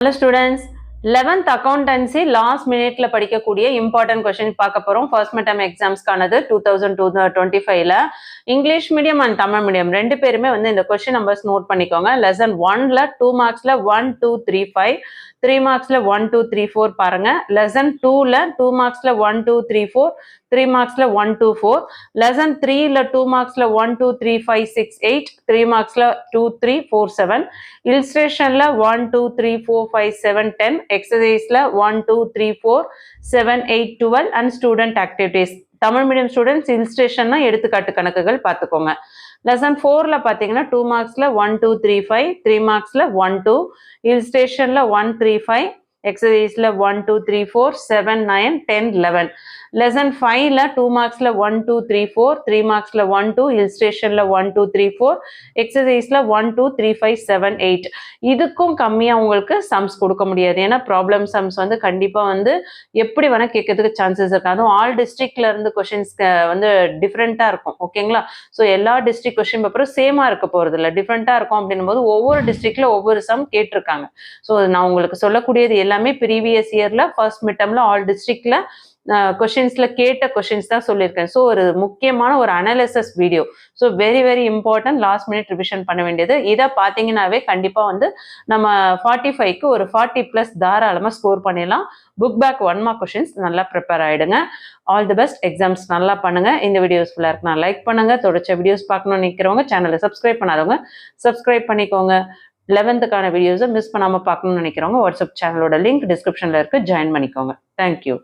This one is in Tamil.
Hello students, 11th accountancy last minute la படிக்கக்கூடிய important questions பார்க்க போறோம். First midterm exams கானது 2025ல English medium and Tamil medium ரெண்டு பேருமே வந்து இந்த question numbers note பண்ணிக்கோங்க. lesson 1ல 2 marksல 1 2 3 5 3 marksல 1 2 3 4 பாருங்க. lesson 2ல 2 marksல 1 2 3 4 3 marksல 1 2 4 lesson 3ல 2 marksல 1 2 3 5 6 8 3 marksல 2 3 4 7 illustrationல 1 2 3 4 5 7 10 exerciseல 1 2 3 4 7 8 12 and student activities Tamil medium students illustration எடுத்துக்காட்டு கணக்குகள் பார்த்துக்கோங்க. lesson 4ல பார்த்தீங்கன்னா 2 marksல 1 2 3 5 3 marksல 1 2 illustrationல 1 3 5 exerciseல 1 2 3 4 7 9 10 11 lesson 5ல 2 marksல 1 2 3 4 3 marksல 1 2 illustrationல 1 2 3 4 exerciseல 1 2 3 5 7 8 இதுக்கும் கம்மியா உங்களுக்கு sums கொடுக்க முடியாது. ஏன்னா ப்ராப்ளம் sums வந்து கண்டிப்பா வந்து எப்படி வேணா கேட்கறதுக்கு சான்சஸ் இருக்கு. அதுவும் ஆல் டிஸ்ட்ரிக்ட்ல இருந்து கொஸ்டின்ஸ் வந்து டிஃப்ரெண்டா இருக்கும். ஓகேங்களா? ஸோ எல்லா டிஸ்ட்ரிக்ட் கொஸ்டின் பேப்பரும் சேமா இருக்க போறது இல்லை, டிஃப்ரெண்டா இருக்கும். அப்படின்னும் போது ஒவ்வொரு டிஸ்ட்ரிக்ட்ல ஒவ்வொரு சம் கேட்டிருக்காங்க. ஸோ நான் உங்களுக்கு சொல்லக்கூடியது எல்லாமே ப்ரீவியஸ் இயர்ல ஃபர்ஸ்ட் மிட்டம்ல ஆல் டிஸ்ட்ரிக்ட்ல கொஸ்டின்ஸ்ல கேட்ட கொஸ்டின்ஸ் தான் சொல்லியிருக்கேன். ஸோ ஒரு முக்கியமான ஒரு analysis video. So very very important, last minute revision பண்ண வேண்டியது. இதை பார்த்தீங்கன்னாவே கண்டிப்பா வந்து நம்ம 45க்கு ஒரு 40+ தாராளமாக ஸ்கோர் பண்ணிடலாம். புக் பேக் 1 மார்க் கொஸ்டின்ஸ் நல்லா ப்ரிப்பேர் ஆயிடுங்க. ஆல் தி பெஸ்ட், எக்ஸாம்ஸ் நல்லா பண்ணுங்க. இந்த வீடியோஸ் ஃபுல்லாக இருக்குன்னா லைக் பண்ணுங்க. தொடர்ச்சி வீடியோஸ் பார்க்கணும்னு நிற்கிறவங்க சேனலை சப்ஸ்கிரைப் பண்ணாதவங்க சப்ஸ்கிரைப் பண்ணிக்கோங்க. 11th வீடியோஸை மிஸ் பண்ணாமல் பார்க்கணும்னு நினைக்கிறவங்க வாட்ஸ்அப் சேனலோட லிங்க் டிஸ்கிரிப்ஷனில் இருக்கு, ஜாயின் பண்ணிக்கோங்க. தேங்க்யூ.